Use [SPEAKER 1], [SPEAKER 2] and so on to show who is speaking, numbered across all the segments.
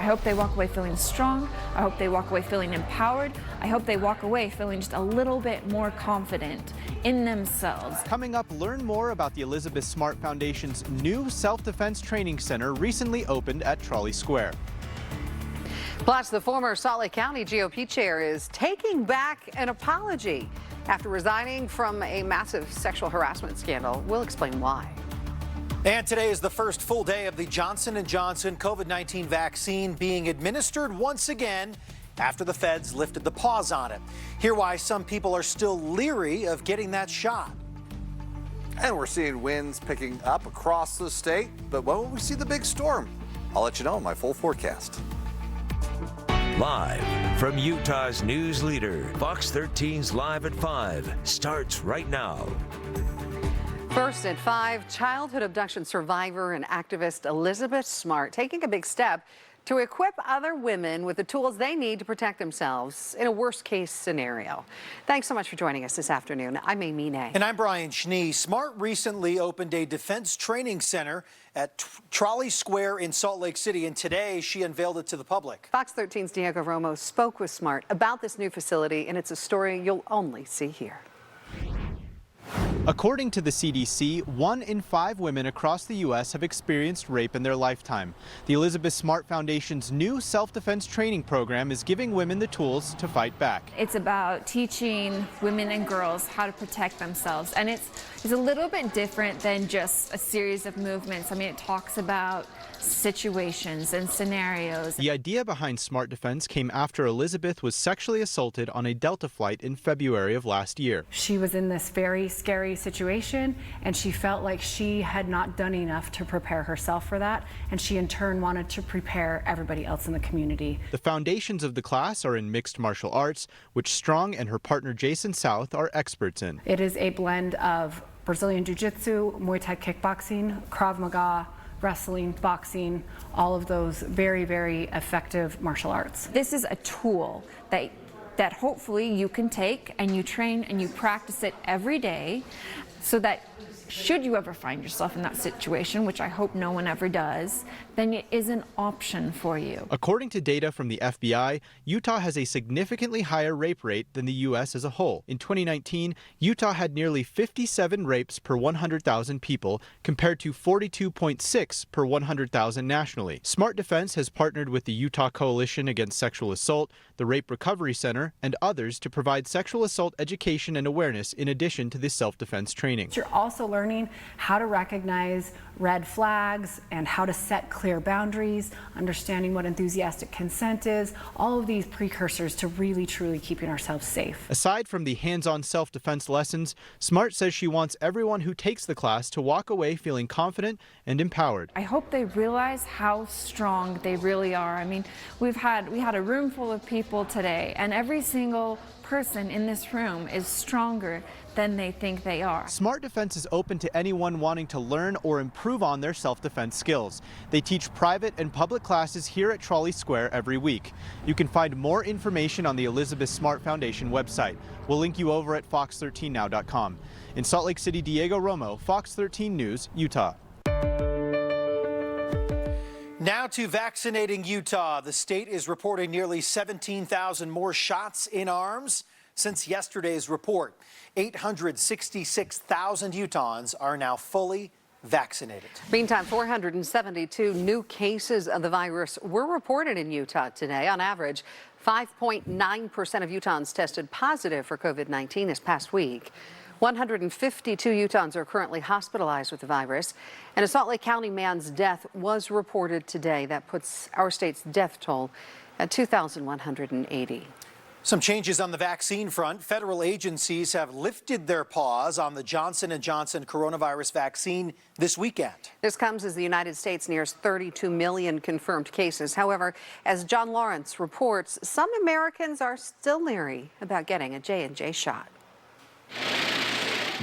[SPEAKER 1] hope they walk away feeling strong. I hope they walk away feeling empowered. I hope they walk away feeling just a little bit more confident in themselves.
[SPEAKER 2] Coming up, learn more about the Elizabeth Smart Foundation's new self-defense training center recently opened at Trolley Square.
[SPEAKER 3] Plus, the former Salt Lake County GOP chair is taking back an apology after resigning from a massive sexual harassment scandal. We'll explain why.
[SPEAKER 4] And today is the first full day of the Johnson & Johnson COVID-19 vaccine being administered once again after the feds lifted the pause on it. Hear why some people are still leery of getting that shot.
[SPEAKER 5] And we're seeing winds picking up across the state, but when will we see the big storm? I'll let you know in my full forecast.
[SPEAKER 6] Live from Utah's news leader, Fox 13's Live at 5 starts right now.
[SPEAKER 3] First at 5, childhood abduction survivor and activist Elizabeth Smart taking a big step to equip other women with the tools they need to protect themselves in a worst-case scenario. Thanks so much for joining us this afternoon. I'm Amy Nay.
[SPEAKER 4] And I'm Brian Schnee. Smart recently opened a defense training center at Trolley Square in Salt Lake City, and today she unveiled it to the public.
[SPEAKER 3] Fox 13's Diego Romo spoke with Smart about this new facility, and it's a story you'll only see here.
[SPEAKER 2] According to the CDC, 1 in 5 women across the U.S. have experienced rape in their lifetime. The Elizabeth Smart Foundation's new self-defense training program is giving women the tools to fight back.
[SPEAKER 1] It's about teaching women and girls how to protect themselves, and it's a little bit different than just a series of movements. I mean, it talks about situations and scenarios.
[SPEAKER 2] The idea behind Smart Defense came after Elizabeth was sexually assaulted on a Delta flight in February of last year.
[SPEAKER 7] She was in this very scary situation, and she felt like she had not done enough to prepare herself for that, and she in turn wanted to prepare everybody else in the community.
[SPEAKER 2] The foundations of the class are in mixed martial arts, which Strong and her partner Jason South are experts in.
[SPEAKER 7] It is a blend of Brazilian Jiu-Jitsu, Muay Thai kickboxing, Krav Maga, wrestling, boxing, all of those very, very effective martial arts.
[SPEAKER 1] This is a tool that hopefully you can take and you train and you practice it every day, so that should you ever find yourself in that situation, which I hope no one ever does, then it is an option for you.
[SPEAKER 2] According to data from the FBI, Utah has a significantly higher rape rate than the U.S. as a whole. In 2019, Utah had nearly 57 rapes per 100,000 people, compared to 42.6 per 100,000 nationally. Smart Defense has partnered with the Utah Coalition Against Sexual Assault, the Rape Recovery Center, and others to provide sexual assault education and awareness in addition to the self-defense training.
[SPEAKER 7] You're also learning how to recognize red flags and how to set clear boundaries, understanding what enthusiastic consent is, all of these precursors to really truly keeping ourselves safe.
[SPEAKER 2] Aside from the hands-on self-defense lessons, Smart says she wants everyone who takes the class to walk away feeling confident and empowered.
[SPEAKER 1] I hope they realize how strong they really are. I mean, we had a room full of people today, and every single person in this room is stronger than they think they are.
[SPEAKER 2] Smart Defense is open to anyone wanting to learn or improve on their self-defense skills. They teach private and public classes here at Trolley Square every week. You can find more information on the Elizabeth Smart Foundation website. We'll link you over at fox13now.com. In Salt Lake City, Diego Romo, Fox 13 News, Utah.
[SPEAKER 4] Now to Vaccinating Utah. The state is reporting nearly 17,000 more shots in arms since yesterday's report. 866,000 Utahns are now fully vaccinated.
[SPEAKER 3] Meantime, 472 new cases of the virus were reported in Utah today. On average, 5.9% of Utahns tested positive for COVID-19 this past week. 152 Utahns are currently hospitalized with the virus, and a Salt Lake County man's death was reported today. That puts our state's death toll at 2,180.
[SPEAKER 4] Some changes on the vaccine front. Federal agencies have lifted their pause on the Johnson & Johnson coronavirus vaccine this weekend.
[SPEAKER 3] This comes as the United States nears 32 million confirmed cases. However, as John Lawrence reports, some Americans are still leery about getting a J&J shot.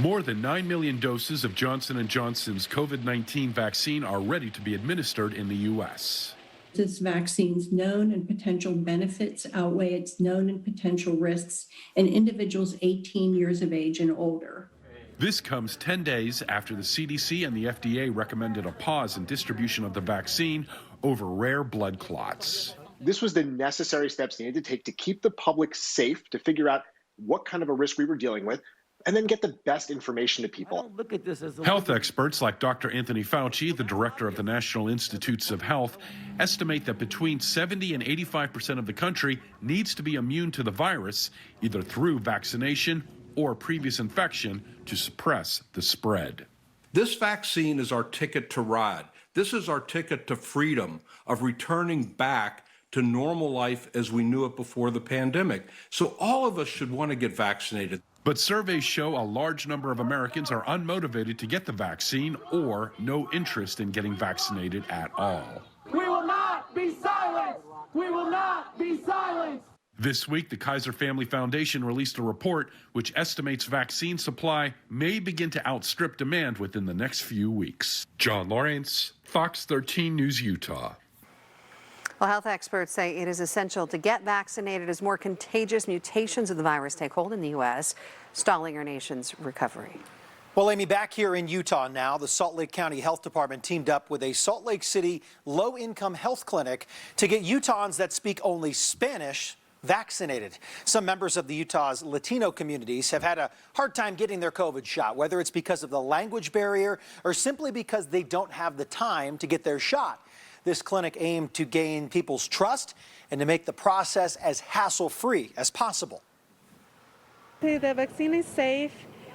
[SPEAKER 8] More than 9 million doses of Johnson & Johnson's COVID-19 vaccine are ready to be administered in the U.S.
[SPEAKER 9] This vaccine's known and potential benefits outweigh its known and potential risks in individuals 18 years of age and older.
[SPEAKER 8] This comes 10 days after the CDC and the FDA recommended a pause in distribution of the vaccine over rare blood clots.
[SPEAKER 10] This was the necessary steps needed to take to keep the public safe, to figure out what kind of a risk we were dealing with, and then get the best information to people.
[SPEAKER 11] Look at this as a
[SPEAKER 8] Health experts like Dr. Anthony Fauci, the director of the National Institutes of Health, estimate that between 70 and 85% of the country needs to be immune to the virus, either through vaccination or previous infection, to suppress the spread.
[SPEAKER 12] This vaccine is our ticket to ride. This is our ticket to freedom, of returning back to normal life as we knew it before the pandemic. So all of us should want to get vaccinated.
[SPEAKER 8] But surveys show a large number of Americans are unmotivated to get the vaccine or no interest in getting vaccinated at all.
[SPEAKER 11] We will not be silent! We will not be silent!
[SPEAKER 8] This week, the Kaiser Family Foundation released a report which estimates vaccine supply may begin to outstrip demand within the next few weeks. John Lawrence, Fox 13 News, Utah.
[SPEAKER 3] Well, health experts say it is essential to get vaccinated as more contagious mutations of the virus take hold in the U.S., stalling our nation's recovery.
[SPEAKER 4] Well, Amy, back here in Utah now, the Salt Lake County Health Department teamed up with a Salt Lake City low-income health clinic to get Utahns that speak only Spanish vaccinated. Some members of the Utah's Latino communities have had a hard time getting their COVID shot, whether it's because of the language barrier or simply because they don't have the time to get their shot. This clinic aimed to gain people's trust and to make the process as hassle-free as possible.
[SPEAKER 13] The vaccine is safe.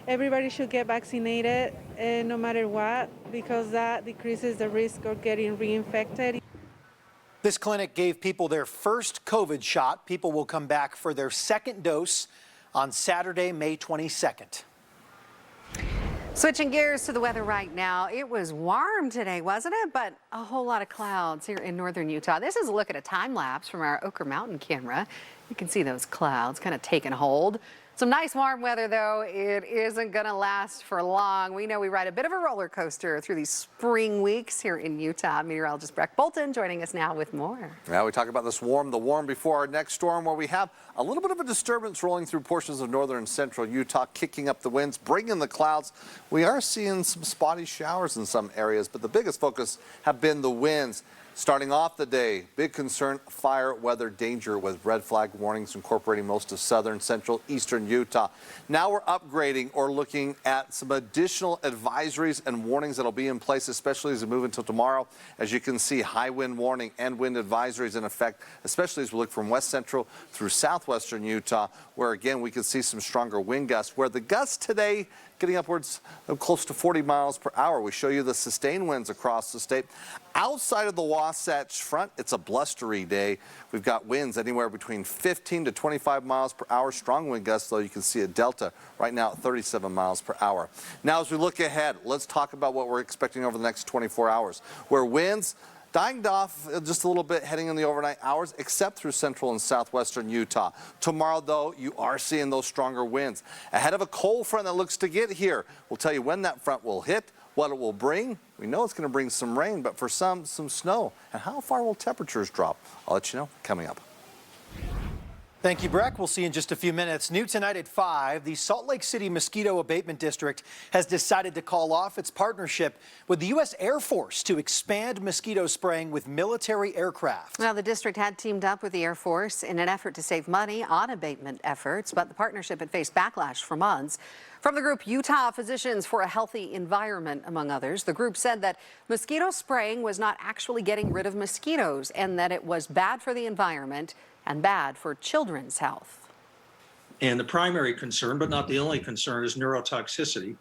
[SPEAKER 13] Everybody should get vaccinated, no matter what, because that decreases the risk of getting reinfected.
[SPEAKER 4] This clinic gave people their first COVID shot. People will come back for their second dose on Saturday, May 22nd.
[SPEAKER 3] Switching gears to the weather right now. It was warm today, wasn't it? But a whole lot of clouds here in northern Utah. This is a look at a time lapse from our Oquirrh Mountain camera. You can see those clouds kind of taking hold. Some nice warm weather, though. It isn't going to last for long. We know we ride a bit of a roller coaster through these spring weeks here in Utah. Meteorologist Breck Bolton joining us now with more.
[SPEAKER 5] Now we talk about this the warm before our next storm, where we have a little bit of a disturbance rolling through portions of northern and central Utah, kicking up the winds, bringing the clouds. We are seeing some spotty showers in some areas, but the biggest focus have been the winds. Starting off the day, big concern, fire weather danger with red flag warnings incorporating most of southern, central, eastern Utah. Now we're upgrading or looking at some additional advisories and warnings that'll be in place, especially as we move until tomorrow. As you can see, high wind warning and wind advisories in effect, especially as we look from west central through southwestern Utah, where again we can see some stronger wind gusts, where the gusts today getting upwards of close to 40 miles per hour. We show you the sustained winds across the state. Outside of the Wasatch Front, it's a blustery day. We've got winds anywhere between 15 to 25 miles per hour. Strong wind gusts, though, you can see a delta right now at 37 miles per hour. Now, as we look ahead, let's talk about what we're expecting over the next 24 hours, where winds dying off just a little bit heading in the overnight hours, except through central and southwestern Utah. Tomorrow, though, you are seeing those stronger winds. Ahead of a cold front that looks to get here, we'll tell you when that front will hit, what it will bring. We know it's going to bring some rain, but for some snow. And how far will temperatures drop? I'll let you know coming up.
[SPEAKER 4] Thank you, Breck. We'll see you in just a few minutes. New tonight at 5, the Salt Lake City Mosquito Abatement District has decided to call off its partnership with the U.S. Air Force to expand mosquito spraying with military aircraft.
[SPEAKER 3] Now, the district had teamed up with the Air Force in an effort to save money on abatement efforts, but the partnership had faced backlash for months. From the group Utah Physicians for a Healthy Environment, among others, the group said that mosquito spraying was not actually getting rid of mosquitoes and that it was bad for the environment and bad for children's health.
[SPEAKER 14] And the primary concern, but not the only concern, is neurotoxicity,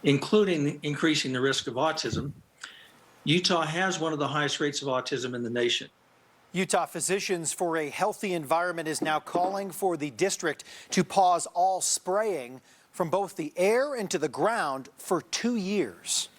[SPEAKER 14] including increasing the risk of autism. Utah has one of the highest rates of autism in the nation.
[SPEAKER 4] Utah Physicians for a Healthy Environment is now calling for the district to pause all spraying from both the air into the ground for 2 years.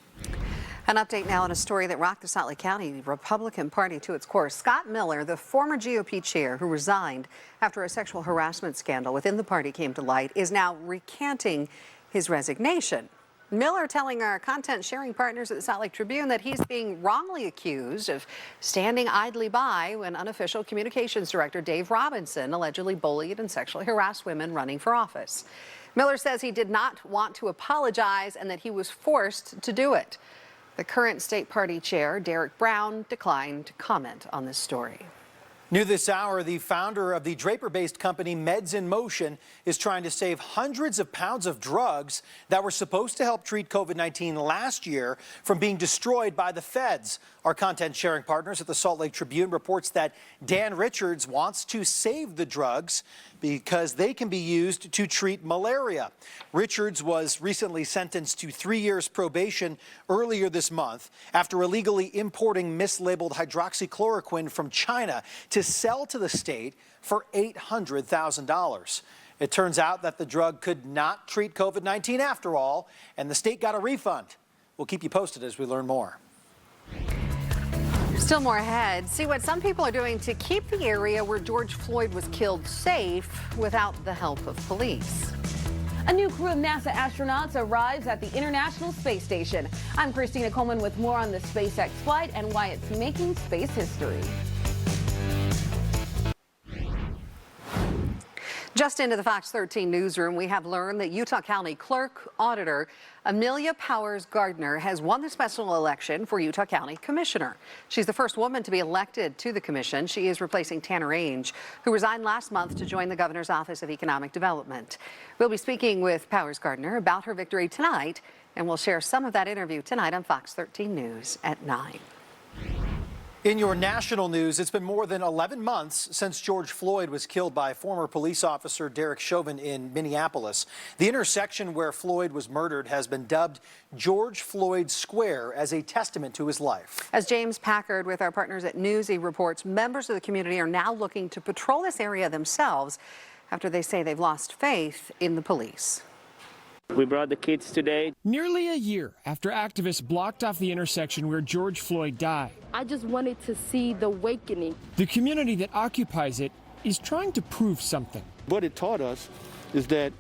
[SPEAKER 3] An update now on a story that rocked the Salt Lake County Republican Party to its core. Scott Miller, the former GOP chair who resigned after a sexual harassment scandal within the party came to light, is now recanting his resignation. Miller telling our content sharing partners at the Salt Lake Tribune that he's being wrongly accused of standing idly by when unofficial communications director Dave Robinson allegedly bullied and sexually harassed women running for office. Miller says he did not want to apologize and that he was forced to do it. The current state party chair, Derek Brown, declined to comment on this story.
[SPEAKER 4] New this hour, the founder of the Draper-based company Meds in Motion is trying to save hundreds of pounds of drugs that were supposed to help treat COVID-19 last year from being destroyed by the feds. Our content sharing partners at the Salt Lake Tribune reports that Dan Richards wants to save the drugs because they can be used to treat malaria. Richards was recently sentenced to 3 years probation earlier this month after illegally importing mislabeled hydroxychloroquine from China to sell to the state for $800,000. It turns out that the drug could not treat COVID-19 after all, and the state got a refund. We'll keep you posted as we learn more.
[SPEAKER 3] Still more ahead. See what some people are doing to keep the area where George Floyd was killed safe without the help of police.
[SPEAKER 15] A new crew of NASA astronauts arrives at the International Space Station. I'm Christina Coleman with more on the SpaceX flight and why it's making space history.
[SPEAKER 3] Just into the Fox 13 newsroom, we have learned that Utah County Clerk Auditor Amelia Powers Gardner has won the special election for Utah County Commissioner. She's the first woman to be elected to the commission. She is replacing Tanner Ainge, who resigned last month to join the governor's Office of Economic Development. We'll be speaking with Powers Gardner about her victory tonight, and we'll share some of that interview tonight on Fox 13 News at 9.
[SPEAKER 4] In your national news, it's been more than 11 months since George Floyd was killed by former police officer Derek Chauvin in Minneapolis. The intersection where Floyd was murdered has been dubbed George Floyd Square as a testament to his life.
[SPEAKER 3] As James Packard with our partners at Newsy reports, members of the community are now looking to patrol this area themselves after they say they've lost faith in the police.
[SPEAKER 16] We brought the kids today.
[SPEAKER 17] Nearly a year after activists blocked off the intersection where George Floyd died.
[SPEAKER 18] I just wanted to see the awakening.
[SPEAKER 17] The community that occupies it is trying to prove something.
[SPEAKER 19] What it taught us is that,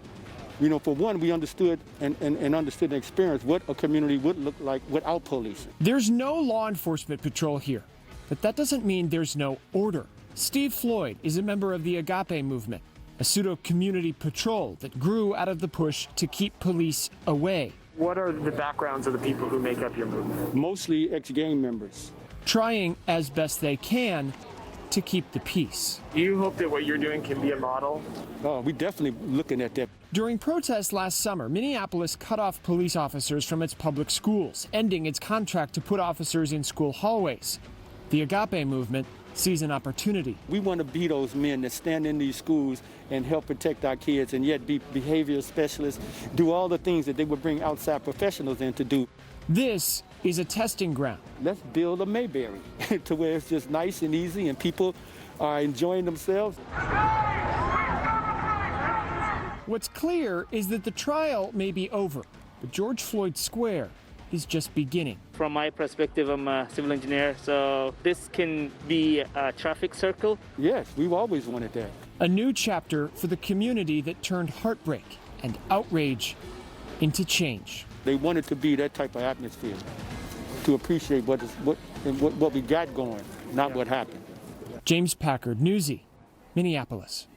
[SPEAKER 19] for one, we understood and understood and experienced what a community would look like without police.
[SPEAKER 17] There's no law enforcement patrol here, but that doesn't mean there's no order. Steve Floyd is a member of the Agape movement, a pseudo-community patrol that grew out of the push to keep police away.
[SPEAKER 16] What are the backgrounds of the people who make up your movement?
[SPEAKER 19] Mostly ex-gang members.
[SPEAKER 17] Trying as best they can to keep the peace.
[SPEAKER 16] Do you hope that what you're doing can be a model?
[SPEAKER 19] Oh, we're definitely looking at that.
[SPEAKER 17] During protests last summer, Minneapolis cut off police officers from its public schools, ending its contract to put officers in school hallways. The Agape movement sees an opportunity.
[SPEAKER 19] We want to be those men that stand in these schools and help protect our kids and yet be behavioral specialists, do all the things that they would bring outside professionals in to do.
[SPEAKER 17] This is a testing ground.
[SPEAKER 19] Let's build a Mayberry to where it's just nice and easy and people are enjoying themselves.
[SPEAKER 17] What's clear is that the trial may be over, but George Floyd Square is just beginning.
[SPEAKER 16] From my perspective, I'm a civil engineer, so this can be a traffic circle.
[SPEAKER 19] Yes, we've always wanted that.
[SPEAKER 17] A new chapter for the community that turned heartbreak and outrage into change.
[SPEAKER 19] They wanted to be that type of atmosphere, to appreciate what we got going, not what happened.
[SPEAKER 17] James Packard, Newsy, Minneapolis.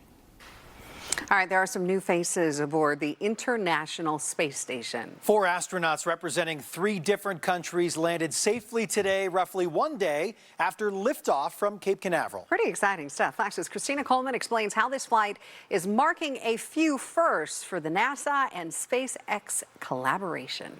[SPEAKER 3] All right, there are some new faces aboard the International Space Station.
[SPEAKER 4] 4 astronauts representing 3 different countries landed safely today, roughly 1 day after liftoff from Cape Canaveral.
[SPEAKER 3] Pretty exciting stuff. Fox's Christina Coleman explains how this flight is marking a few firsts for the NASA and SpaceX collaboration.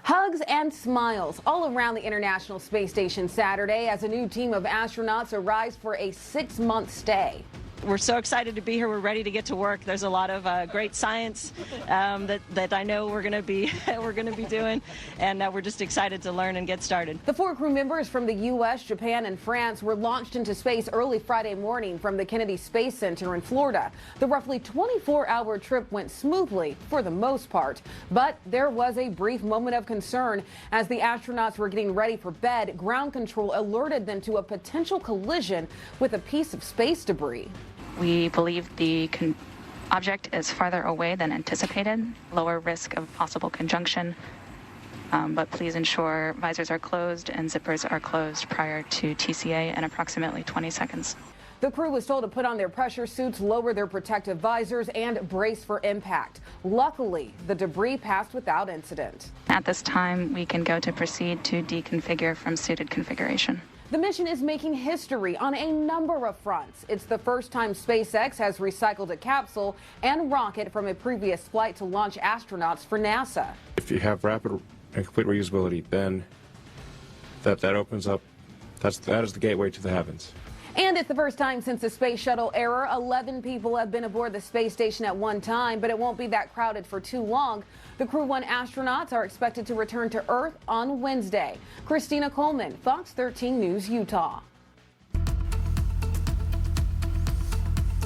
[SPEAKER 15] Hugs and smiles all around the International Space Station Saturday as a new team of astronauts arrives for a 6-month stay.
[SPEAKER 20] We're so excited to be here. We're ready to get to work. There's a lot of great science that I know we're going to be doing, and we're just excited to learn and get started.
[SPEAKER 15] The 4 crew members from the U.S., Japan, and France were launched into space early Friday morning from the Kennedy Space Center in Florida. The roughly 24-hour trip went smoothly for the most part, but there was a brief moment of concern as the astronauts were getting ready for bed. Ground control alerted them to a potential collision with a piece of space debris.
[SPEAKER 21] We believe the object is farther away than anticipated, lower risk of possible conjunction, but please ensure visors are closed and zippers are closed prior to TCA in approximately 20 seconds.
[SPEAKER 15] The crew was told to put on their pressure suits, lower their protective visors, and brace for impact. Luckily, the debris passed without incident.
[SPEAKER 21] At this time, we can go to proceed to deconfigure from suited configuration.
[SPEAKER 15] The mission is making history on a number of fronts. It's the first time SpaceX has recycled a capsule and rocket from a previous flight to launch astronauts for NASA.
[SPEAKER 6] If you have rapid and complete reusability, then that opens up, that is the gateway to the heavens.
[SPEAKER 15] And it's the first time since the space shuttle era. 11 people have been aboard the space station at one time, but it won't be that crowded for too long. The Crew 1 astronauts are expected to return to Earth on Wednesday. Christina Coleman, Fox 13 News, Utah.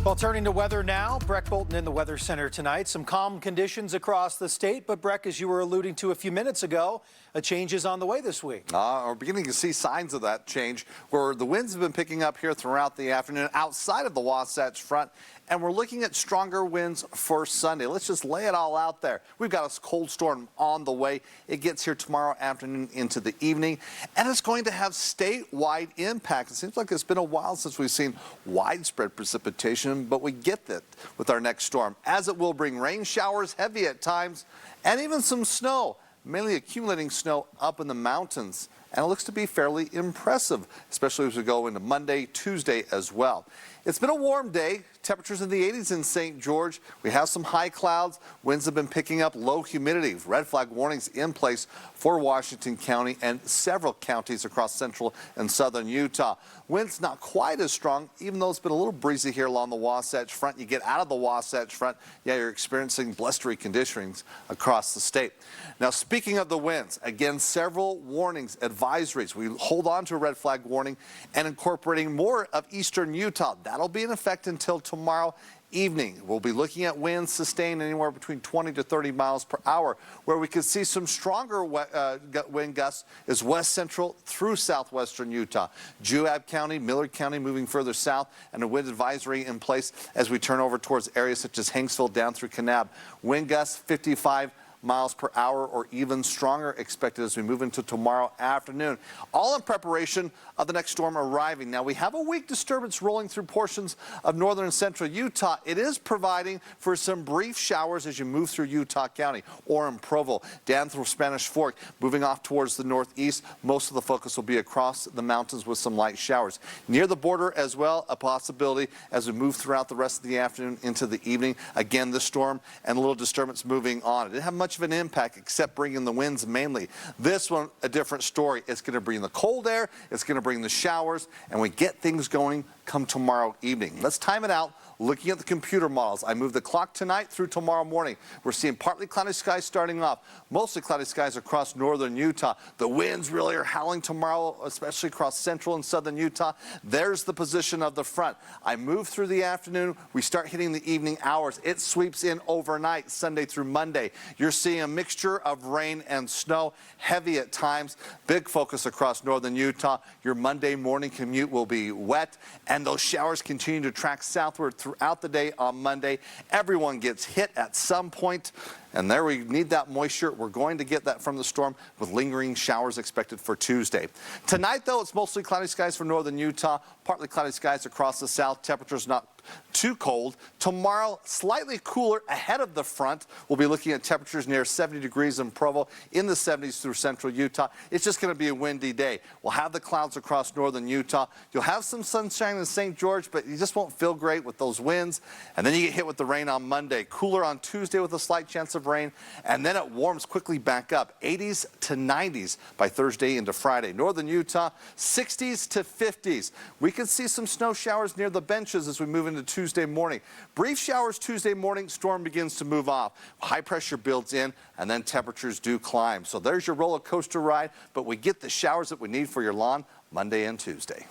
[SPEAKER 4] Well, turning to weather now, Breck Bolton in the Weather Center tonight. Some calm conditions across the state, but Breck, as you were alluding to a few minutes ago, a change is on the way this week.
[SPEAKER 5] We're beginning to see signs of that change, where the winds have been picking up here throughout the afternoon outside of the Wasatch Front, and we're looking at stronger winds for Sunday. Let's just lay it all out there. We've got a cold storm on the way. It gets here tomorrow afternoon into the evening, and it's going to have statewide impact. It seems like it's been a while since we've seen widespread precipitation, but we get that with our next storm, as it will bring rain showers, heavy at times, and even some snow, mainly accumulating snow up in the mountains. And it looks to be fairly impressive, especially as we go into Monday, Tuesday as well. It's been a warm day. Temperatures in the 80s in St. George. We have some high clouds. Winds have been picking up, low humidity. Red flag warnings in place for Washington County and several counties across central and southern Utah. Winds not quite as strong, even though it's been a little breezy here along the Wasatch Front. You get out of the Wasatch Front, yeah, you're experiencing blustery conditions across the state. Now, speaking of the winds, again, several warnings, advisories. We hold on to a red flag warning and incorporating more of eastern Utah. That'll be in effect until tomorrow evening. We'll be looking at winds sustained anywhere between 20 to 30 miles per hour. Where we could see some stronger wind gusts is west central through southwestern Utah. Juab County, Millard County moving further south, and a wind advisory in place as we turn over towards areas such as Hanksville down through Kanab. Wind gusts 55 miles per hour or even stronger expected as we move into tomorrow afternoon, all in preparation of the next storm arriving. Now, we have a weak disturbance rolling through portions of northern and central Utah. It is providing for some brief showers as you move through Utah County, Orem, Provo, down through Spanish Fork, moving off towards the northeast. Most of the focus will be across the mountains with some light showers. Near the border as well, a possibility as we move throughout the rest of the afternoon into the evening. Again, the storm and a little disturbance moving on. It didn't have much of an impact except bringing the winds mainly. This one, a different story. It's going to bring the cold air, it's going to bring the showers, and we get things going come tomorrow evening. Let's time it out. Looking at the computer models, I move the clock tonight through tomorrow morning. We're seeing partly cloudy skies starting off, mostly cloudy skies across northern Utah. The winds really are howling tomorrow, especially across central and southern Utah. There's the position of the front. I move through the afternoon. We start hitting the evening hours. It sweeps in overnight, Sunday through Monday. You're seeing a mixture of rain and snow, heavy at times. Big focus across northern Utah. Your Monday morning commute will be wet, and those showers continue to track southward throughout the day on Monday. Everyone gets hit at some point, and there we need that moisture. We're going to get that from the storm with lingering showers expected for Tuesday. Tonight, though, it's mostly cloudy skies for northern Utah, partly cloudy skies across the south. Temperatures not too cold. Tomorrow, slightly cooler ahead of the front. We'll be looking at temperatures near 70 degrees in Provo, in the 70s through central Utah. It's just going to be a windy day. We'll have the clouds across northern Utah. You'll have some sunshine in St. George, but you just won't feel great with those winds. And then you get hit with the rain on Monday. Cooler on Tuesday with a slight chance of rain. And then it warms quickly back up. 80s to 90s by Thursday into Friday. Northern Utah, 60s to 50s. We could see some snow showers near the benches as we move into Tuesday morning. Brief showers Tuesday morning, storm begins to move off. High pressure builds in, and then temperatures do climb. So there's your roller coaster ride, but we get the showers that we need for your lawn Monday and Tuesday.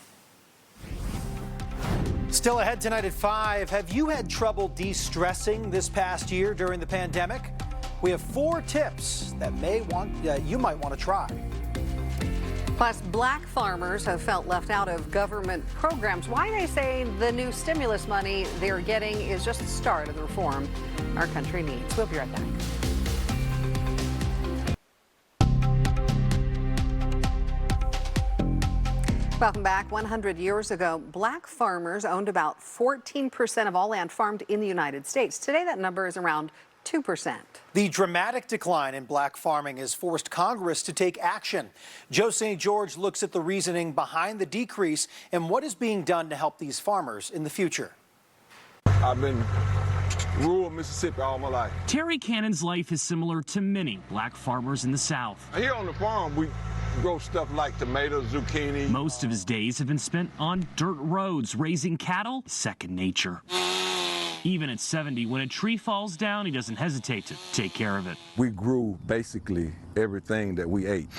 [SPEAKER 4] Still ahead tonight at 5. Have you had trouble de-stressing this past year during the pandemic? We have 4 tips that you might want to try.
[SPEAKER 3] Plus, black farmers have felt left out of government programs. Why they say the new stimulus money they're getting is just the start of the reform our country needs. We'll be right back. Welcome back. 100 years ago, black farmers owned about 14% of all land farmed in the United States. Today, that number is around 2%.
[SPEAKER 4] The dramatic decline in black farming has forced Congress to take action. Joe St. George looks at the reasoning behind the decrease and what is being done to help these farmers in the future.
[SPEAKER 7] I've been rural Mississippi all my life.
[SPEAKER 22] Terry Cannon's life is similar to many black farmers in the South.
[SPEAKER 7] Here on the farm, we grow stuff like tomatoes, zucchini.
[SPEAKER 22] Most of his days have been spent on dirt roads, raising cattle, second nature. Even at 70, when a tree falls down, he doesn't hesitate to take care of it.
[SPEAKER 7] We grew basically everything that we ate.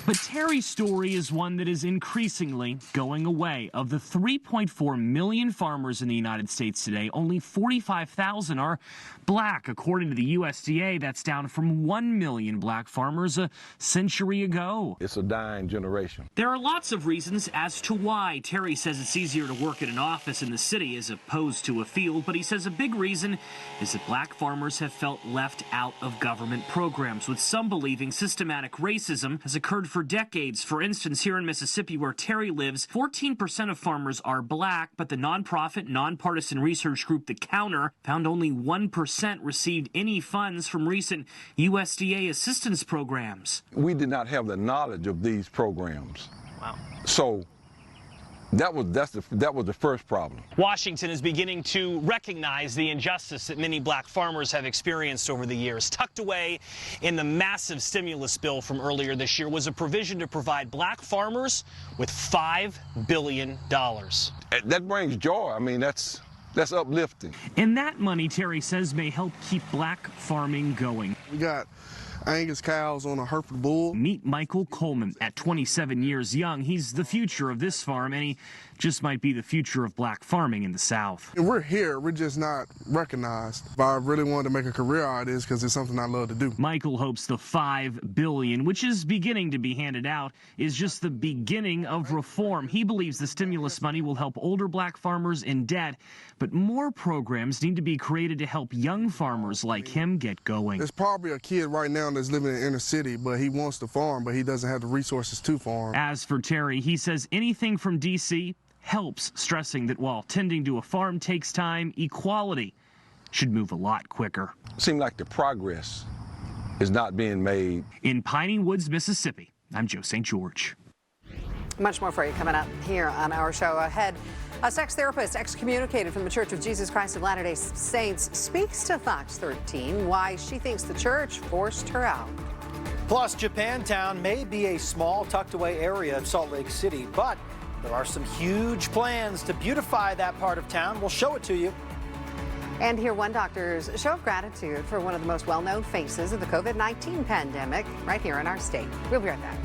[SPEAKER 22] But Terry's story is one that is increasingly going away. Of the 3.4 million farmers in the United States today, only 45,000 are black. According to the USDA, that's down from 1 million black farmers a century ago.
[SPEAKER 7] It's a dying generation.
[SPEAKER 22] There are lots of reasons as to why. Terry says it's easier to work at an office in the city as opposed to a field, but he says a big reason is that black farmers have felt left out of government programs, with some believing systematic racism has occurred for decades. For instance, here in Mississippi, where Terry lives, 14% of farmers are black, but the nonprofit, nonpartisan research group The Counter found only 1% received any funds from recent USDA assistance programs.
[SPEAKER 7] We did not have the knowledge of these programs.
[SPEAKER 22] Wow.
[SPEAKER 7] So that was the first problem.
[SPEAKER 23] Washington is beginning to recognize the injustice that many black farmers have experienced over the years. Tucked away in the massive stimulus bill from earlier this year was a provision to provide black farmers with $5 billion.
[SPEAKER 7] That brings joy. I mean, that's uplifting.
[SPEAKER 22] And that money, Terry says, may help keep black farming going.
[SPEAKER 24] We got Angus cows on a Hereford bull.
[SPEAKER 22] Meet Michael Coleman. At 27 years young, he's the future of this farm, and he just might be the future of black farming in the South.
[SPEAKER 24] And we're here, we're just not recognized. But I really wanted to make a career out of this because it's something I love to do.
[SPEAKER 22] Michael hopes the $5 billion, which is beginning to be handed out, is just the beginning of reform. He believes the stimulus money will help older black farmers in debt, but more programs need to be created to help young farmers like him get going.
[SPEAKER 24] There's probably a kid right now that's living in the inner city, but he wants to farm, but he doesn't have the resources to farm.
[SPEAKER 22] As for Terry, he says anything from D.C. helps, stressing that while tending to a farm takes time, equality should move a lot quicker.
[SPEAKER 7] It seems like the progress is not being made.
[SPEAKER 22] In Piney Woods, Mississippi, I'm Joe St. George.
[SPEAKER 3] Much more for you coming up here on our show ahead. A sex therapist excommunicated from the Church of Jesus Christ of Latter-day Saints speaks to Fox 13 why she thinks the church forced her out.
[SPEAKER 4] Plus, Japantown may be a small, tucked-away area of Salt Lake City, but there are some huge plans to beautify that part of town. We'll show it to you.
[SPEAKER 3] And hear one doctor's show of gratitude for one of the most well-known faces of the COVID-19 pandemic right here in our state. We'll be right back.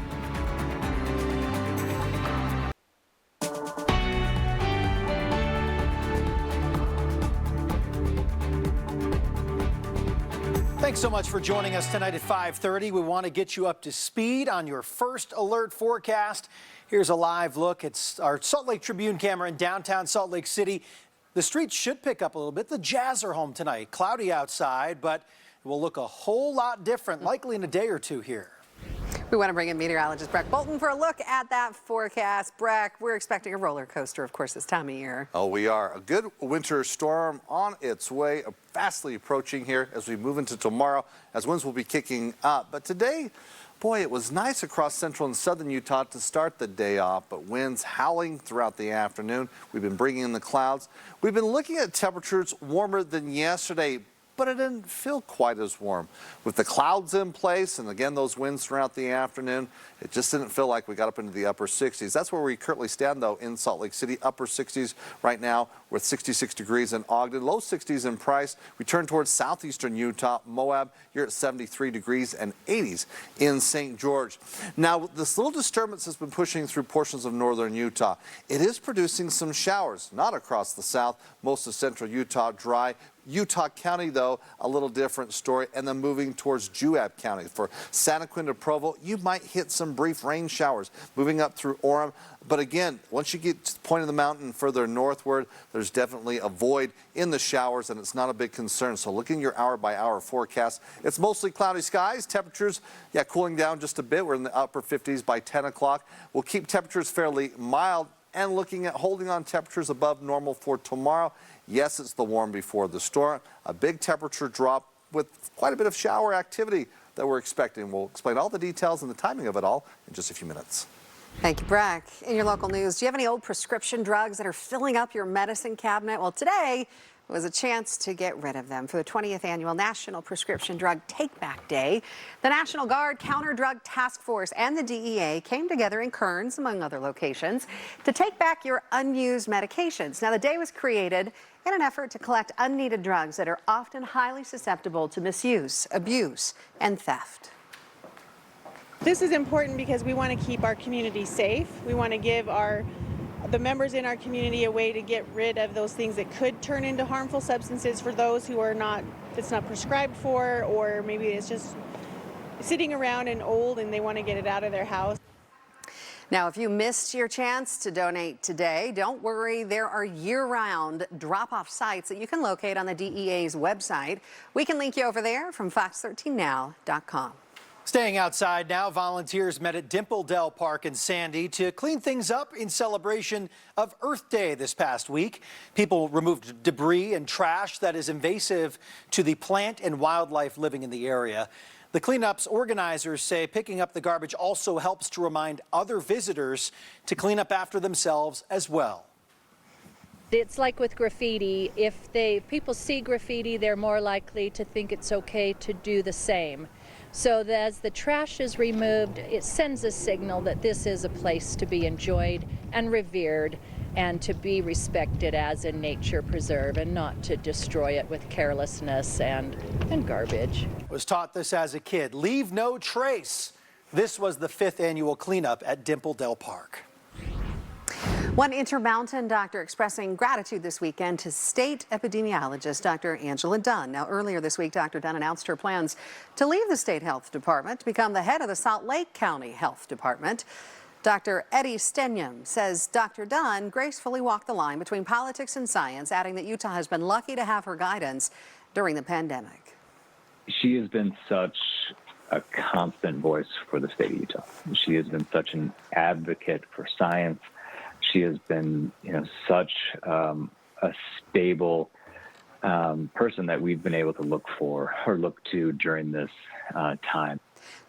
[SPEAKER 4] Thanks so much for joining us tonight at 5:30. We want to get you up to speed on your first alert forecast. Here's a live look at our Salt Lake Tribune camera in downtown Salt Lake City. The streets should pick up a little bit. The Jazz are home tonight. Cloudy outside, but it will look a whole lot different, likely in a day or two here.
[SPEAKER 3] We want to bring in meteorologist Breck Bolton for a look at that forecast. Breck, we're expecting a roller coaster, of course, this time of year.
[SPEAKER 5] Oh, we are. A good winter storm on its way, fastly approaching here as we move into tomorrow, as winds will be kicking up. But today, boy, it was nice across central and southern Utah to start the day off, but winds howling throughout the afternoon. We've been bringing in the clouds. We've been looking at temperatures warmer than yesterday, but it didn't feel quite as warm. With the clouds in place and again those winds throughout the afternoon, it just didn't feel like we got up into the upper 60s. That's where we currently stand though in Salt Lake City, upper 60s right now with 66 degrees in Ogden, low 60s in Price. We turn towards southeastern Utah, Moab, you're at 73 degrees and 80s in St. George. Now this little disturbance has been pushing through portions of northern Utah. It is producing some showers, not across the south, most of central Utah dry. Utah County, though, a little different story. And then moving towards Juab County. For Santa Quinta, Provo, you might hit some brief rain showers moving up through Orem. But again, once you get to the point of the mountain further northward, there's definitely a void in the showers, and it's not a big concern. So looking at your hour-by-hour forecast, it's mostly cloudy skies. Temperatures, cooling down just a bit. We're in the upper 50s by 10 o'clock. We'll keep temperatures fairly mild, and looking at holding on temperatures above normal for tomorrow. Yes, it's the warm before the storm. A big temperature drop with quite a bit of shower activity that we're expecting. We'll explain all the details and the timing of it all in just a few minutes.
[SPEAKER 3] Thank you, Breck. In your local news, do you have any old prescription drugs that are filling up your medicine cabinet? Well, today was a chance to get rid of them for the 20th annual National Prescription Drug Take-Back Day. The National Guard Counter Drug Task Force and the DEA came together in Kearns, among other locations, to take back your unused medications. Now, the day was created in an effort to collect unneeded drugs that are often highly susceptible to misuse, abuse, and theft.
[SPEAKER 13] This is important because we want to keep our community safe. We want to give the members in our community a way to get rid of those things that could turn into harmful substances for those who are it's not prescribed for, or maybe it's just sitting around and old and they want to get it out of their house.
[SPEAKER 3] Now, if you missed your chance to donate today, don't worry. There are year-round drop-off sites that you can locate on the DEA's website. We can link you over there from fox13now.com.
[SPEAKER 4] Staying outside now, volunteers met at Dimple Dell Park in Sandy to clean things up in celebration of Earth Day this past week. People removed debris and trash that is invasive to the plant and wildlife living in the area. The cleanup's organizers say picking up the garbage also helps to remind other visitors to clean up after themselves as well.
[SPEAKER 1] It's like with graffiti. If people see graffiti, they're more likely to think it's okay to do the same. So that as the trash is removed, it sends a signal that this is a place to be enjoyed and revered and to be respected as a nature preserve, and not to destroy it with carelessness and garbage.
[SPEAKER 4] Was taught this as a kid. Leave no trace. This was the 5th annual cleanup at Dimple Dell Park.
[SPEAKER 3] One Intermountain doctor expressing gratitude this weekend to state epidemiologist Dr. Angela Dunn. Now, earlier this week, Dr. Dunn announced her plans to leave the state health department to become the head of the Salt Lake County Health Department. Dr. Eddie Stenyam says Dr. Dunn gracefully walked the line between politics and science, adding that Utah has been lucky to have her guidance during the pandemic.
[SPEAKER 2] She has been such a constant voice for the state of Utah. She has been such an advocate for science. She has been, such a stable person that we've been able to look to during this time.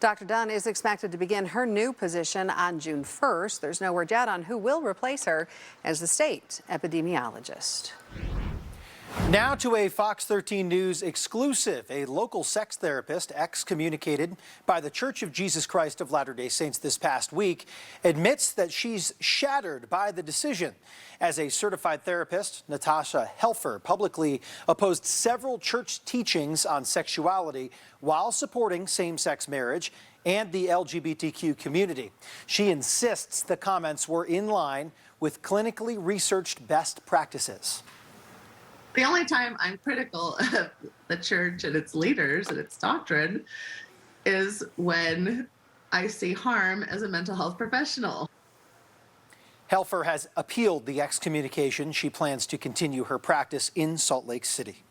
[SPEAKER 3] Dr. Dunn is expected to begin her new position on June 1st. There's no word yet on who will replace her as the state epidemiologist.
[SPEAKER 4] Now to a Fox 13 News exclusive. A local sex therapist excommunicated by the Church of Jesus Christ of Latter-day Saints this past week admits that she's shattered by the decision. As a certified therapist, Natasha Helfer publicly opposed several church teachings on sexuality while supporting same-sex marriage and the LGBTQ community. She insists the comments were in line with clinically researched best practices.
[SPEAKER 9] The only time I'm critical of the church and its leaders and its doctrine is when I see harm as a mental health professional.
[SPEAKER 4] Helfer has appealed the excommunication. She plans to continue her practice in Salt Lake City.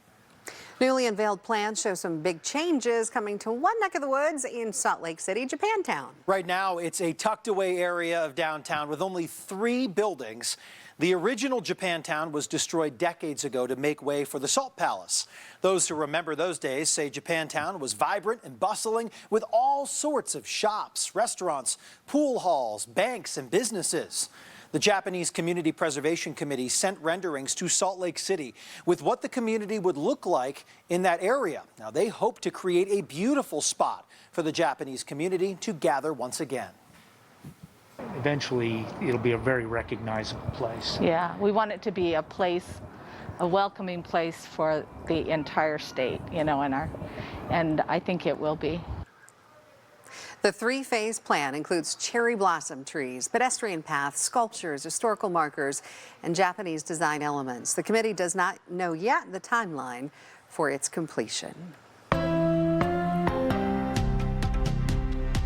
[SPEAKER 3] Newly unveiled plans show some big changes coming to one neck of the woods in Salt Lake City, Japantown.
[SPEAKER 4] Right now, it's a tucked away area of downtown with only 3 buildings. The original Japantown was destroyed decades ago to make way for the Salt Palace. Those who remember those days say Japantown was vibrant and bustling with all sorts of shops, restaurants, pool halls, banks, and businesses. The Japanese Community Preservation Committee sent renderings to Salt Lake City with what the community would look like in that area. Now, they hope to create a beautiful spot for the Japanese community to gather once again.
[SPEAKER 10] Eventually, it'll be a very recognizable place.
[SPEAKER 25] Yeah, we want it to be a place, a welcoming place for the entire state, and I think it will be.
[SPEAKER 3] The 3-phase plan includes cherry blossom trees, pedestrian paths, sculptures, historical markers, and Japanese design elements. The committee does not know yet the timeline for its completion.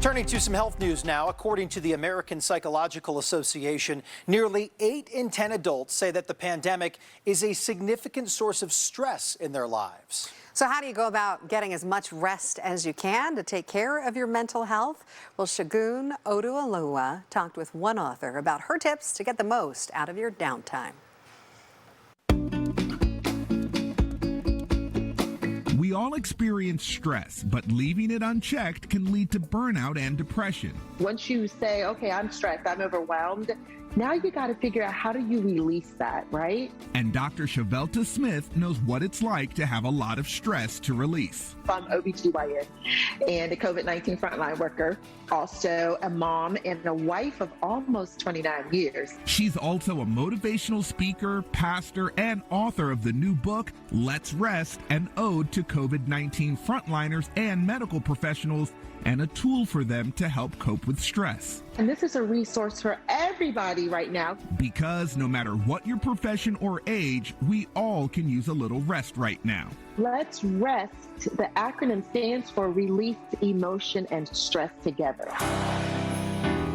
[SPEAKER 4] Turning to some health news now, according to the American Psychological Association, nearly 8 in 10 adults say that the pandemic is a significant source of stress in their lives.
[SPEAKER 3] So how do you go about getting as much rest as you can to take care of your mental health? Well, Shagun Oduoluwa talked with one author about her tips to get the most out of your downtime.
[SPEAKER 8] We all experience stress, but leaving it unchecked can lead to burnout and depression.
[SPEAKER 11] Once you say, okay, I'm stressed, I'm overwhelmed, now you got to figure out how do you release that, right?
[SPEAKER 8] And Dr. Shavelta Smith knows what it's like to have a lot of stress to release.
[SPEAKER 11] I'm OBGYN and a COVID-19 frontline worker, also a mom and a wife of almost 29 years.
[SPEAKER 8] She's also a motivational speaker, pastor, and author of the new book, Let's Rest, an ode to COVID-19 frontliners and medical professionals, and a tool for them to help cope with stress.
[SPEAKER 11] And this is a resource for everybody right now.
[SPEAKER 8] Because no matter what your profession or age, we all can use a little rest right now.
[SPEAKER 11] Let's Rest, the acronym stands for Release Emotion and Stress Together.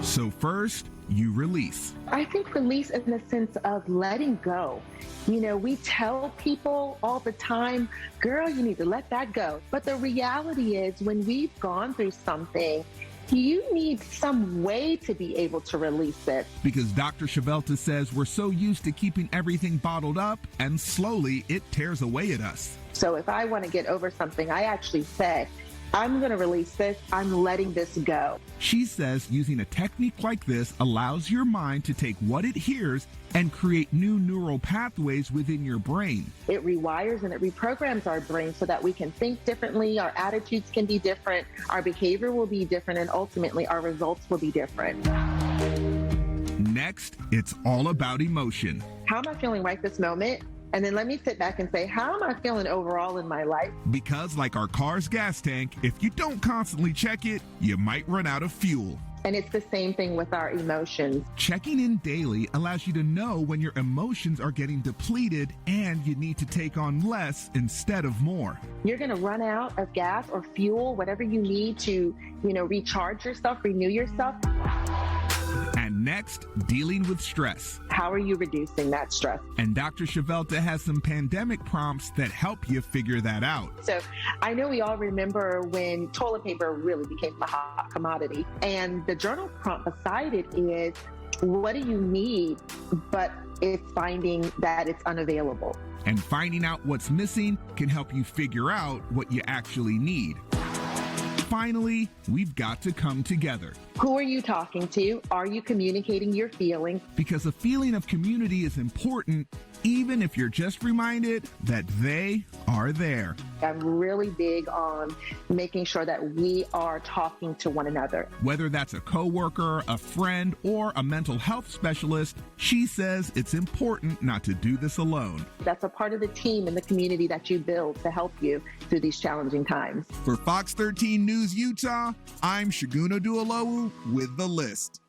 [SPEAKER 8] So first, you release.
[SPEAKER 11] I think release in the sense of letting go. You know, we tell people all the time, girl, you need to let that go. But the reality is when we've gone through something, you need some way to be able to release it.
[SPEAKER 8] Because Dr. Shavelta says we're so used to keeping everything bottled up, and slowly it tears away at us.
[SPEAKER 11] So if I want to get over something, I actually say, I'm going to release this. I'm letting this go.
[SPEAKER 8] She says using a technique like this allows your mind to take what it hears and create new neural pathways within your brain.
[SPEAKER 11] It rewires and it reprograms our brain so that we can think differently, our attitudes can be different, our behavior will be different, and ultimately our results will be different.
[SPEAKER 8] Next, it's all about emotion.
[SPEAKER 11] How am I feeling right this moment? And then let me sit back and say, how am I feeling overall in my life?
[SPEAKER 8] Because like our car's gas tank, if you don't constantly check it, you might run out of fuel.
[SPEAKER 11] And it's the same thing with our emotions.
[SPEAKER 8] Checking in daily allows you to know when your emotions are getting depleted and you need to take on less instead of more.
[SPEAKER 11] You're going to run out of gas or fuel, whatever you need to, recharge yourself, renew yourself.
[SPEAKER 8] And next, dealing with stress.
[SPEAKER 11] How are you reducing that stress?
[SPEAKER 8] And Dr. Shavelta has some pandemic prompts that help you figure that out.
[SPEAKER 11] So I know we all remember when toilet paper really became a hot commodity. And the journal prompt beside it is, what do you need? But it's finding that it's unavailable.
[SPEAKER 8] And finding out what's missing can help you figure out what you actually need. Finally, we've got to come together.
[SPEAKER 11] Who are you talking to? Are you communicating your feelings?
[SPEAKER 8] Because a feeling of community is important, even if you're just reminded that they are there.
[SPEAKER 11] I'm really big on making sure that we are talking to one another.
[SPEAKER 8] Whether that's a coworker, a friend, or a mental health specialist, she says it's important not to do this alone.
[SPEAKER 11] That's a part of the team and the community that you build to help you through these challenging times.
[SPEAKER 8] For Fox 13 News Utah, I'm Shagun Oduoluwa with The List.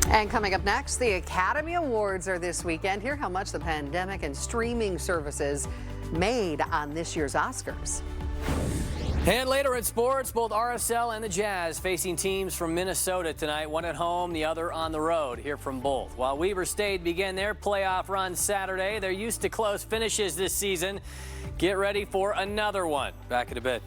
[SPEAKER 3] And coming up next, the Academy Awards are this weekend. Hear how much the pandemic and streaming services made on this year's Oscars.
[SPEAKER 12] And later in sports, both RSL and the Jazz facing teams from Minnesota tonight, one at home, the other on the road. Hear from both. While Weber State began their playoff run Saturday, they're used to close finishes this season. Get ready for another one. Back in a bit.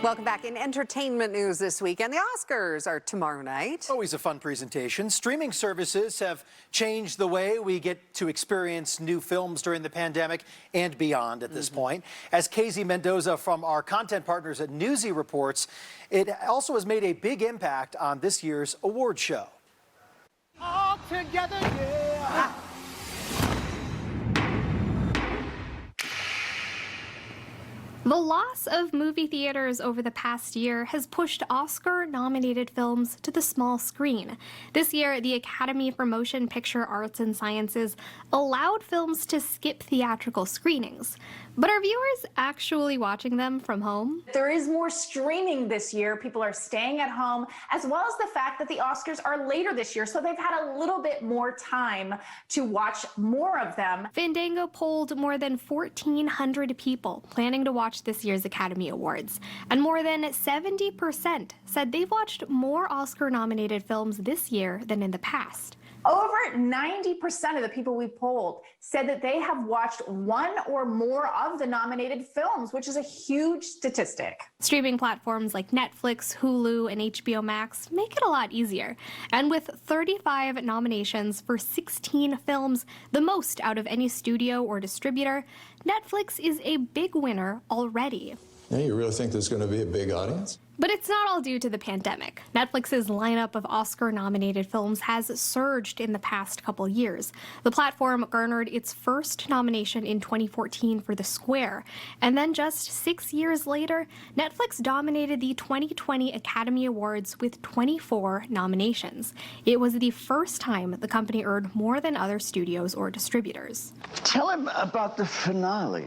[SPEAKER 3] Welcome back. In entertainment news this weekend, the Oscars are tomorrow night.
[SPEAKER 4] Always a fun presentation. Streaming services have changed the way we get to experience new films during the pandemic and beyond at this point. As Casey Mendoza from our content partners at Newsy reports, it also has made a big impact on this year's award show.
[SPEAKER 14] All together, yeah.
[SPEAKER 16] The loss of movie theaters over the past year has pushed Oscar-nominated films to the small screen. This year, the Academy for Motion Picture Arts and Sciences allowed films to skip theatrical screenings. But are viewers actually watching them from home?
[SPEAKER 17] There is more streaming this year. People are staying at home, as well as the fact that the Oscars are later this year, so they've had a little bit more time to watch more of them.
[SPEAKER 16] Fandango polled more than 1,400 people planning to watch this year's Academy Awards, and more than 70% said they've watched more Oscar-nominated films this year than in the past.
[SPEAKER 17] Over 90% of the people we polled said that they have watched one or more of the nominated films, which is a huge statistic.
[SPEAKER 16] Streaming platforms like Netflix, Hulu, and HBO Max make it a lot easier. And with 35 nominations for 16 films, the most out of any studio or distributor, Netflix is a big winner already.
[SPEAKER 18] Yeah, you really think there's going to be a big audience?
[SPEAKER 16] But it's not all due to the pandemic. Netflix's lineup of Oscar-nominated films has surged in the past couple years. The platform garnered its first nomination in 2014 for The Square, and then just 6 years later, Netflix dominated the 2020 Academy Awards with 24 nominations. It was the first time the company earned more than other studios or distributors.
[SPEAKER 19] Tell him about the finale.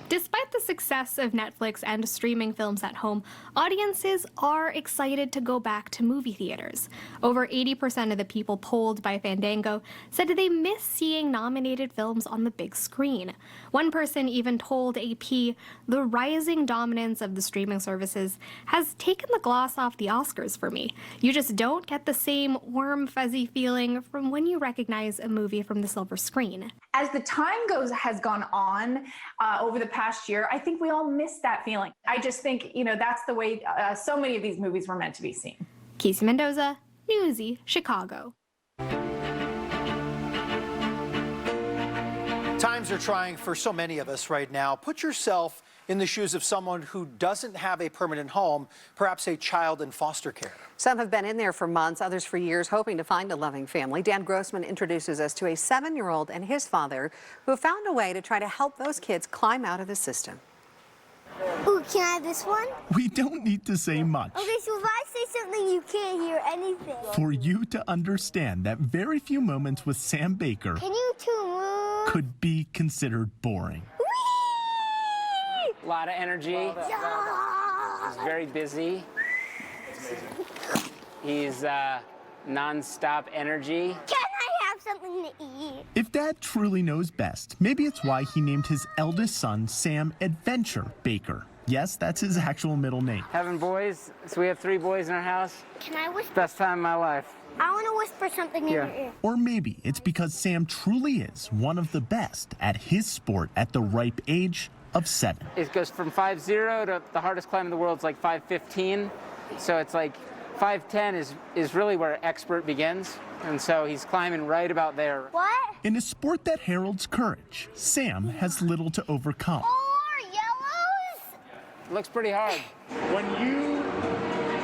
[SPEAKER 16] Despite the success of Netflix and streaming films at home, audiences are excited to go back to movie theaters. Over 80% of the people polled by Fandango said they miss seeing nominated films on the big screen. One person even told AP, "The rising dominance of the streaming services has taken the gloss off the Oscars for me. You just don't get the same warm, fuzzy feeling from when you recognize a movie from the silver screen."
[SPEAKER 17] As the time has gone on over the past year, I think we all miss that feeling. I just think, that's the way so many of these movies were meant to be seen.
[SPEAKER 16] Casey Mendoza, Newsy, Chicago.
[SPEAKER 4] Times are trying for so many of us right now. Put yourself in the shoes of someone who doesn't have a permanent home, perhaps a child in foster care.
[SPEAKER 3] Some have been in there for months, others for years, hoping to find a loving family. Dan Grossman introduces us to a 7-year-old and his father who have found a way to try to help those kids climb out of the system.
[SPEAKER 20] Ooh, can I have this one?
[SPEAKER 26] We don't need to say much.
[SPEAKER 20] Okay, so if I say something, you can't hear anything.
[SPEAKER 26] For you to understand that very few moments with Sam Baker
[SPEAKER 20] Can you two move?
[SPEAKER 26] could be considered boring.
[SPEAKER 27] A lot of energy.
[SPEAKER 20] Yeah.
[SPEAKER 27] He's very busy. He's non-stop energy.
[SPEAKER 20] Can I have something to eat?
[SPEAKER 26] If Dad truly knows best, maybe it's why he named his eldest son Sam Adventure Baker. Yes, that's his actual middle name.
[SPEAKER 27] Having boys, so we have 3 boys in our house.
[SPEAKER 20] Can I whisper?
[SPEAKER 27] Best time of my life.
[SPEAKER 20] I want to whisper something in your ear.
[SPEAKER 26] Or maybe it's because Sam truly is one of the best at his sport at the ripe age of 7.
[SPEAKER 27] It goes from 5-0 to the hardest climb in the world is like 5-15. So it's like 5-10 is really where expert begins. And so he's climbing right about there.
[SPEAKER 20] What?
[SPEAKER 26] In a sport that heralds courage, Sam has little to overcome.
[SPEAKER 20] More yellows?
[SPEAKER 27] It looks pretty hard.
[SPEAKER 10] When you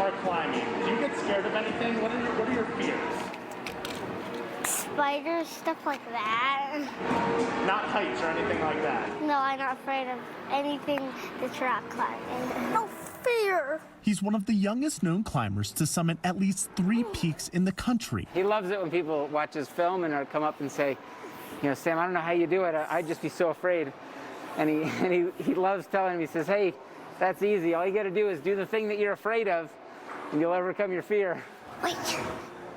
[SPEAKER 10] are climbing, do you get scared of anything? What are your fears?
[SPEAKER 20] Spiders, stuff like that.
[SPEAKER 10] Not heights or anything like that.
[SPEAKER 20] No, I'm not afraid of anything that's rock climbing. No fear.
[SPEAKER 26] He's one of the youngest known climbers to summit at least 3 peaks in the country.
[SPEAKER 27] He loves it when people watch his film and come up and say, Sam, I don't know how you do it. I'd just be so afraid. And he loves telling me, he says, hey, that's easy. All you got to do is do the thing that you're afraid of, and you'll overcome your fear.
[SPEAKER 20] Wait.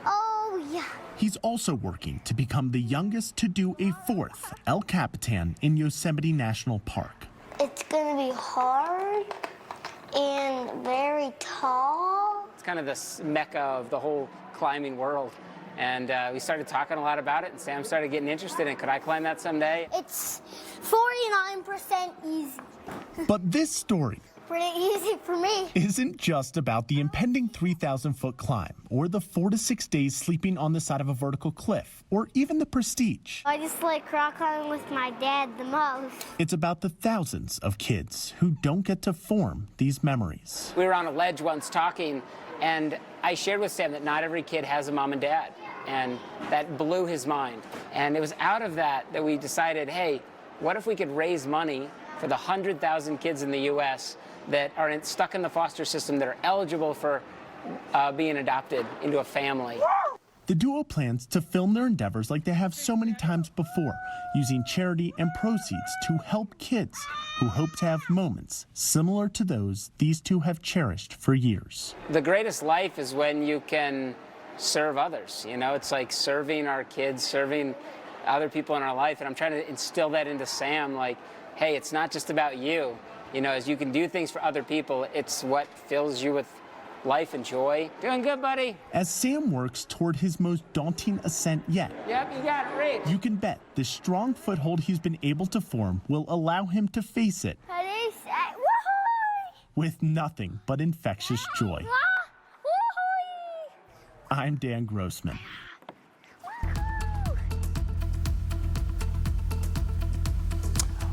[SPEAKER 20] Oh, yeah.
[SPEAKER 26] He's also working to become the youngest to do a 4th El Capitan in Yosemite National Park.
[SPEAKER 20] It's going to be hard and very tall.
[SPEAKER 27] It's kind of the mecca of the whole climbing world. And we started talking a lot about it, and Sam started getting interested in, could I climb that someday?
[SPEAKER 20] It's 49% easy.
[SPEAKER 26] But this story
[SPEAKER 20] Pretty easy for me.
[SPEAKER 26] isn't just about the impending 3,000-foot climb, or the 4 to 6 days sleeping on the side of a vertical cliff, or even the prestige.
[SPEAKER 20] I just like rock climbing with my dad the most.
[SPEAKER 26] It's about the thousands of kids who don't get to form these memories.
[SPEAKER 27] We were on a ledge once talking, and I shared with Sam that not every kid has a mom and dad, and that blew his mind. And it was out of that we decided, hey, what if we could raise money for the 100,000 kids in the U.S. that are stuck in the foster system that are eligible for being adopted into a family.
[SPEAKER 26] The duo plans to film their endeavors like they have so many times before, using charity and proceeds to help kids who hope to have moments similar to those these two have cherished for years.
[SPEAKER 27] The greatest life is when you can serve others. You know, it's like serving our kids, serving other people in our life. And I'm trying to instill that into Sam, like, hey, it's not just about you. You know, as you can do things for other people, it's what fills you with life and joy. Doing good, buddy.
[SPEAKER 26] As Sam works toward his most daunting ascent yet,
[SPEAKER 27] Yep, you got it, Rick.
[SPEAKER 26] you can bet the strong foothold he's been able to form will allow him to face it with nothing but infectious joy. I'm Dan Grossman.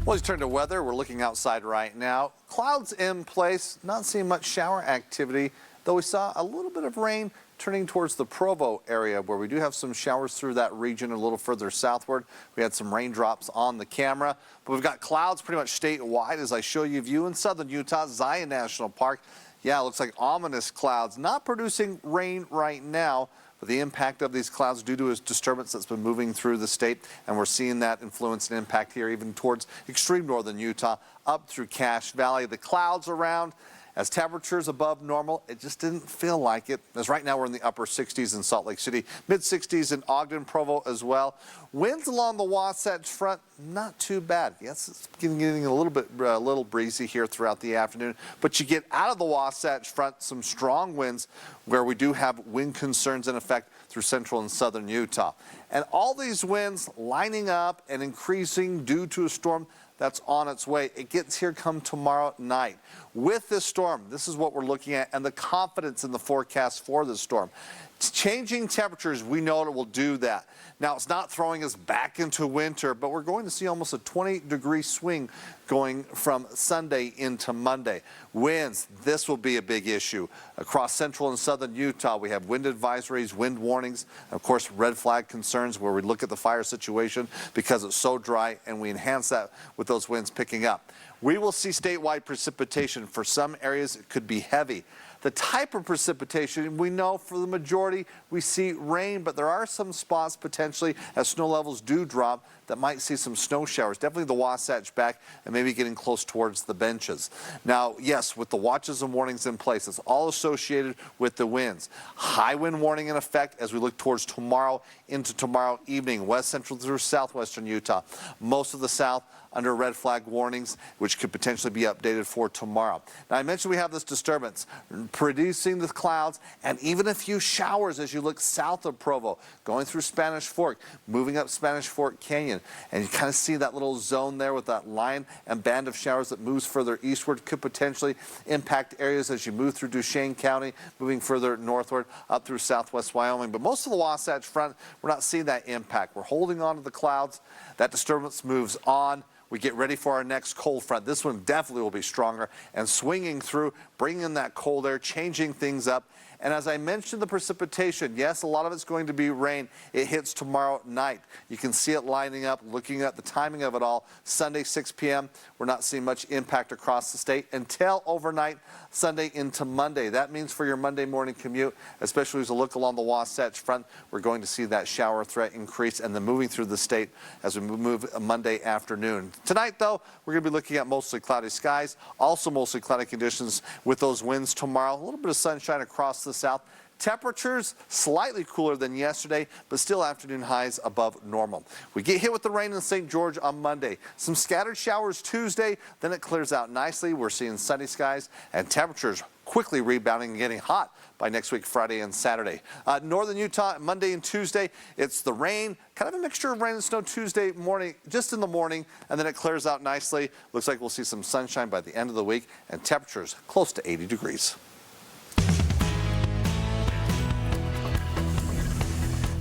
[SPEAKER 5] Well, let's turn to weather. We're looking outside right now. Clouds in place, not seeing much shower activity, though we saw a little bit of rain turning towards the Provo area where we do have some showers through that region a little further southward. We had some raindrops on the camera, but we've got clouds pretty much statewide as I show you a view in southern Utah, Zion National Park. Yeah, it looks like ominous clouds, not producing rain right now, but the impact of these clouds due to a disturbance that's been moving through the state, and we're seeing that influence and impact here even towards extreme northern Utah up through Cache Valley. The clouds around as temperatures above normal, it just didn't feel like it. As right now we're in the upper 60s in Salt Lake City, mid 60s in Ogden, Provo as well. Winds along the Wasatch Front, not too bad. Yes, it's getting a little breezy here throughout the afternoon, but you get out of the Wasatch Front, some strong winds where we do have wind concerns in effect through central and southern Utah. And all these winds lining up and increasing due to a storm that's on its way. It gets here come tomorrow night. With this storm, this is what we're looking at and the confidence in the forecast for this storm. It's changing temperatures, we know it will do that. Now, it's not throwing us back into winter, but we're going to see almost a 20-degree swing going from Sunday into Monday. Winds, this will be a big issue. Across central and southern Utah, we have wind advisories, wind warnings, and of course, red flag concerns where we look at the fire situation because it's so dry, and we enhance that with those winds picking up. We will see statewide precipitation. For some areas, it could be heavy. The type of precipitation, we know for the majority we see rain, but there are some spots potentially as snow levels do drop that might see some snow showers. Definitely the Wasatch back and maybe getting close towards the benches. Now, yes, with the watches and warnings in place, it's all associated with the winds. High wind warning in effect as we look towards tomorrow into tomorrow evening, west central through southwestern Utah. Most of the south under red flag warnings, which could potentially be updated for tomorrow. Now, I mentioned we have this disturbance producing the clouds and even a few showers as you look south of Provo, going through Spanish Fork, moving up Spanish Fork Canyon. And you kind of see that little zone there with that line and band of showers that moves further eastward, could potentially impact areas as you move through Duchesne County, moving further northward up through southwest Wyoming. But most of the Wasatch Front, we're not seeing that impact. We're holding on to the clouds. That disturbance moves on. We get ready for our next cold front. This one definitely will be stronger and swinging through, bringing in that cold air, changing things up. And as I mentioned, the precipitation, yes, a lot of it's going to be rain. It hits tomorrow night. You can see it lining up, looking at the timing of it all. Sunday, 6 p.m., we're not seeing much impact across the state until overnight, Sunday into Monday. That means for your Monday morning commute, especially as you look along the Wasatch Front, we're going to see that shower threat increase and then moving through the state as we move Monday afternoon. Tonight, though, we're going to be looking at mostly cloudy skies, also mostly cloudy conditions with those winds tomorrow. A little bit of sunshine across the south. Temperatures slightly cooler than yesterday, but still afternoon highs above normal. We get hit with the rain in St. George on Monday. Some scattered showers Tuesday, then it clears out nicely. We're seeing sunny skies and temperatures quickly rebounding and getting hot by next week, Friday and Saturday. Northern Utah, Monday and Tuesday, it's the rain, kind of a mixture of rain and snow Tuesday morning, just in the morning, and then it clears out nicely. Looks like we'll see some sunshine by the end of the week and temperatures close to 80 degrees.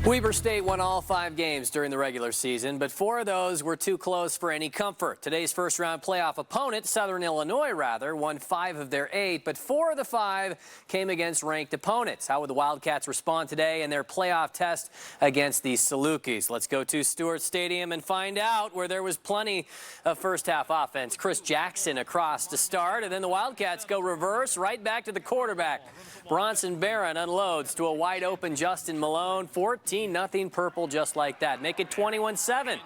[SPEAKER 12] Weber State won all 5 games during the regular season, but 4 of those were too close for any comfort. Today's first-round playoff opponent, Southern Illinois, won 5 of their 8, but 4 of the 5 came against ranked opponents. How would the Wildcats respond today in their playoff test against the Salukis? Let's go to Stewart Stadium and find out, where there was plenty of first-half offense. Chris Jackson across to start, and then the Wildcats go reverse right back to the quarterback. Bronson Barron unloads to a wide-open Justin Malone. 14-0 Purple just like that. Make it 21-7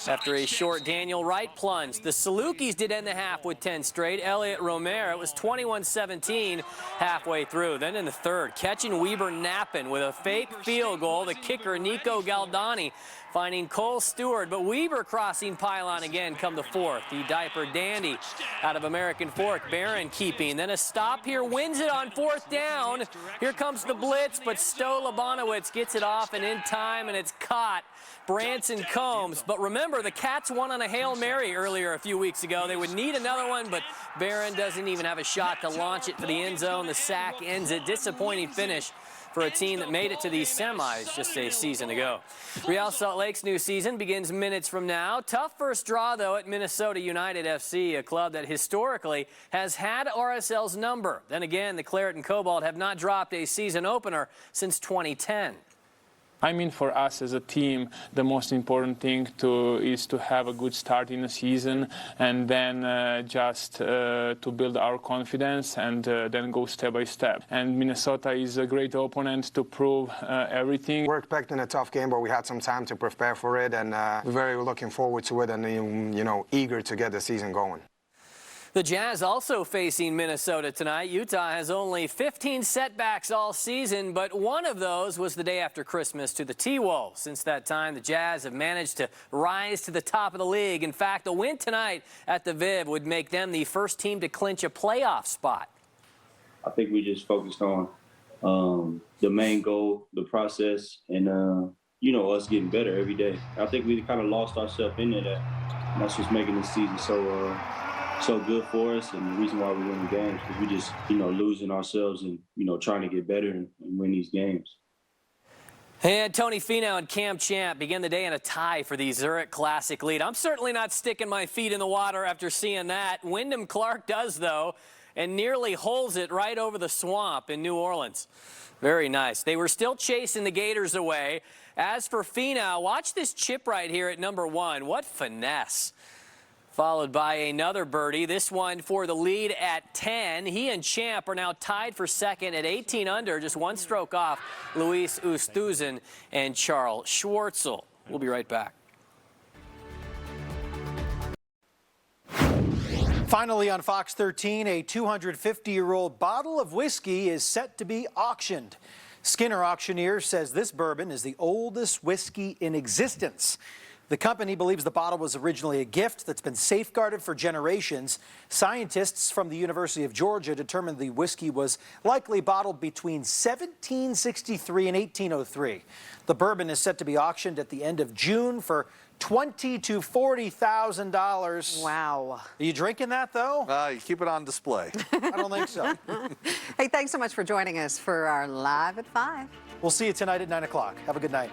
[SPEAKER 12] after a short Daniel Wright plunge. The Salukis did end the half with 10 straight. Elliot Romero, it was 21-17 halfway through. Then in the third, catching Weber napping with a fake field goal. The kicker, Nico Galdani, finding Cole Stewart, but Weber crossing pylon again come the fourth. The diaper dandy out of American Fork. Barron keeping. Then a stop here, wins it on 4th down. Here comes the blitz, but Stowe Labanowitz gets it off and in time, and it's caught. Branson Combs. But remember, the Cats won on a Hail Mary earlier a few weeks ago. They would need another one, but Barron doesn't even have a shot to launch it for the end zone. The sack ends it. Disappointing finish for a team that made it to these semis just a season ago. Real Salt Lake's new season begins minutes from now. Tough first draw, though, at Minnesota United FC, a club that historically has had RSL's number. Then again, the Claret and Cobalt have not dropped a season opener since 2010.
[SPEAKER 6] I mean, for us as a team, the most important thing is to have a good start in the season, and then just to build our confidence, and then go step by step. And Minnesota is a great opponent to prove everything.
[SPEAKER 7] We're expecting a tough game, but we had some time to prepare for it, and we're very looking forward to it, and eager to get the season going.
[SPEAKER 12] The Jazz also facing Minnesota tonight. Utah has only 15 setbacks all season, but one of those was the day after Christmas to the T-Wolves. Since that time, the Jazz have managed to rise to the top of the league. In fact, a win tonight at the Viv would make them the first team to clinch a playoff spot.
[SPEAKER 15] I think we just focused on the main goal, the process, and us getting better every day. I think we kind of lost ourselves into that, and that's what's making this season so good for us, and the reason why we win the games, because we just, losing ourselves and, trying to get better and win these games.
[SPEAKER 12] And Tony Finau and Cam Champ began the day in a tie for the Zurich Classic lead. I'm certainly not sticking my feet in the water after seeing that. Wyndham Clark does, though, and nearly holds it right over the swamp in New Orleans. Very nice. They were still chasing the Gators away. As for Finau, watch this chip right here at number 1. What finesse. Followed by another birdie, this one for the lead at 10. He and Champ are now tied for second at 18 under, just 1 stroke off Luis Oosthuizen and Charles Schwartzel. We'll be right back.
[SPEAKER 4] Finally on Fox 13, a 250-year-old bottle of whiskey is set to be auctioned. Skinner Auctioneers says this bourbon is the oldest whiskey in existence. The company believes the bottle was originally a gift that's been safeguarded for generations. Scientists from the University of Georgia determined the whiskey was likely bottled between 1763 and 1803. The bourbon is set to be auctioned at the end of June for $20,000 to $40,000.
[SPEAKER 3] Wow.
[SPEAKER 4] Are you drinking that, though?
[SPEAKER 5] You keep it on display.
[SPEAKER 4] I don't think so.
[SPEAKER 3] Hey, thanks so much for joining us for our Live at 5.
[SPEAKER 4] We'll see you tonight at 9 o'clock. Have a good night.